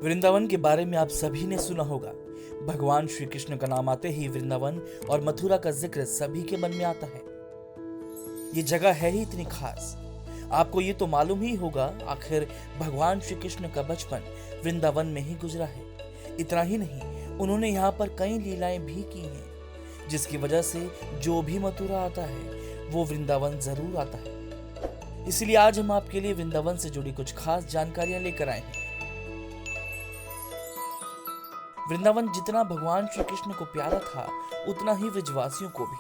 वृंदावन के बारे में आप सभी ने सुना होगा। भगवान श्री कृष्ण का नाम आते ही वृंदावन और मथुरा का जिक्र सभी के मन में आता है। ये जगह है ही इतनी खास। आपको ये तो मालूम ही होगा, आखिर भगवान श्री कृष्ण का बचपन वृंदावन में ही गुजरा है। इतना ही नहीं, उन्होंने यहाँ पर कई लीलाएं भी की हैं, जिसकी वजह से जो भी मथुरा आता है वो वृंदावन जरूर आता है। इसलिए आज हम आपके लिए वृंदावन से जुड़ी कुछ खास जानकारियां लेकर आए हैं। वृंदावन जितना भगवान श्री कृष्ण को प्यारा था, उतना ही ब्रजवासियों को भी।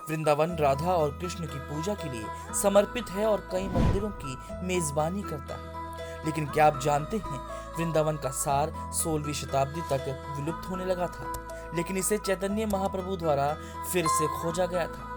वृंदावन राधा और कृष्ण की पूजा के लिए समर्पित है और कई मंदिरों की मेजबानी करता है। लेकिन क्या आप जानते हैं, वृंदावन का सार 16वीं शताब्दी तक विलुप्त होने लगा था, लेकिन इसे चैतन्य महाप्रभु द्वारा फिर से खोजा गया था।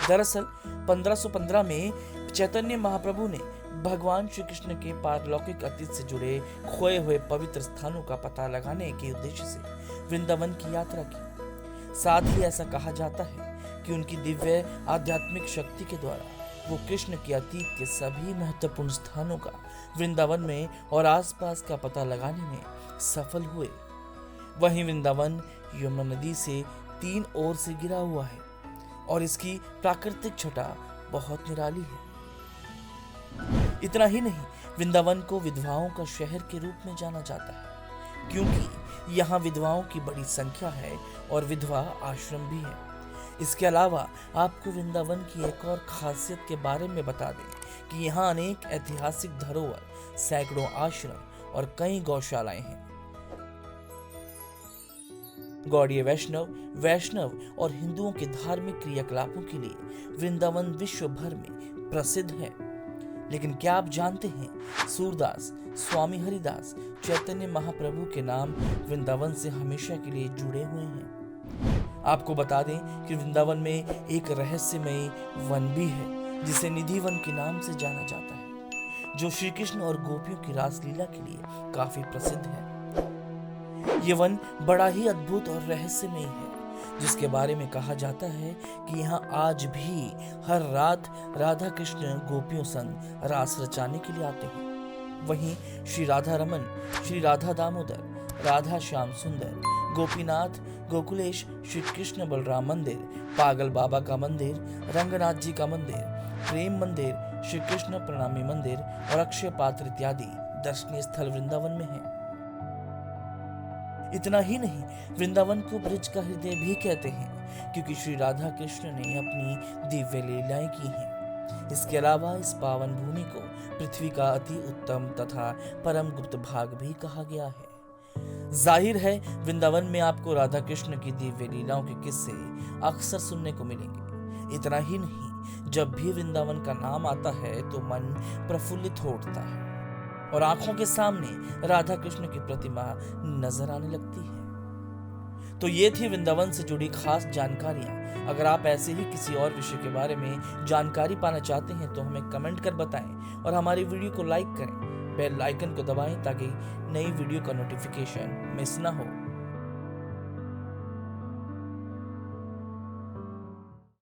दरअसल 1515 में चैतन्य महाप्रभु ने भगवान श्री कृष्ण के पारलौकिक अतीत से जुड़े खोए हुए पवित्र स्थानों का पता लगाने के उद्देश्य से वृंदावन की यात्रा की। साथ ही ऐसा कहा जाता है कि उनकी दिव्य आध्यात्मिक शक्ति के द्वारा वो कृष्ण के अतीत के सभी महत्वपूर्ण स्थानों का वृंदावन में और आसपास का पता लगाने में सफल हुए। वहीं वृंदावन यमुना नदी से 3 ओर से घिरा हुआ है और इसकी प्राकृतिक छटा बहुत निराली है। इतना ही नहीं, वृंदावन को विधवाओं का शहर के रूप में जाना जाता है, क्योंकि यहाँ विधवाओं की बड़ी संख्या है और विधवा आश्रम भी है। इसके अलावा आपको वृंदावन की एक और खासियत के बारे में बता दें कि यहाँ अनेक ऐतिहासिक धरोहर, सैकड़ों आश्रम और कई गौशालाएं हैं। गौड़ीय वैष्णव और हिंदुओं के धार्मिक क्रियाकलापों के लिए वृंदावन विश्व भर में प्रसिद्ध है। लेकिन क्या आप जानते हैं, सूरदास, स्वामी हरिदास, चैतन्य महाप्रभु के नाम वृंदावन से हमेशा के लिए जुड़े हुए हैं। आपको बता दें कि वृंदावन में एक रहस्यमयी वन भी है, जिसे निधि वन के नाम से जाना जाता है, जो श्री कृष्ण और गोपियों की रासलीला के लिए काफी प्रसिद्ध है। ये वन बड़ा ही अद्भुत और रहस्यमयी है, जिसके बारे में कहा जाता है कि यहाँ आज भी हर रात राधा कृष्ण गोपियों संग रास रचाने के लिए आते हैं। वहीं श्री राधा रमन, श्री राधा दामोदर, राधा श्याम सुंदर, गोपीनाथ, गोकुलेश, श्री कृष्ण बलराम मंदिर, पागल बाबा का मंदिर, रंगनाथ जी का मंदिर, प्रेम मंदिर, श्री कृष्ण प्रणामी मंदिर और अक्षय पात्र इत्यादि दर्शनीय स्थल वृंदावन में है। इतना ही नहीं, वृंदावन को ब्रज का हृदय भी कहते हैं, क्योंकि श्री राधा कृष्ण ने अपनी दिव्य लीलाएं की हैं। इसके अलावा इस पावन भूमि को पृथ्वी का अति उत्तम तथा परम गुप्त भाग भी कहा गया है। जाहिर है, वृंदावन में आपको राधा कृष्ण की दिव्य लीलाओं के किस्से अक्सर सुनने को मिलेंगे। इतना ही नहीं, जब भी वृंदावन का नाम आता है तो मन प्रफुल्लित हो उठता है और आंखों के सामने राधा कृष्ण की प्रतिमा नजर आने लगती है। तो ये थी वृंदावन से जुड़ी खास जानकारियां। अगर आप ऐसे ही किसी और विषय के बारे में जानकारी पाना चाहते हैं तो हमें कमेंट कर बताएं और हमारी वीडियो को लाइक करें। बेल आइकन को दबाएं ताकि नई वीडियो का नोटिफिकेशन मिस ना हो।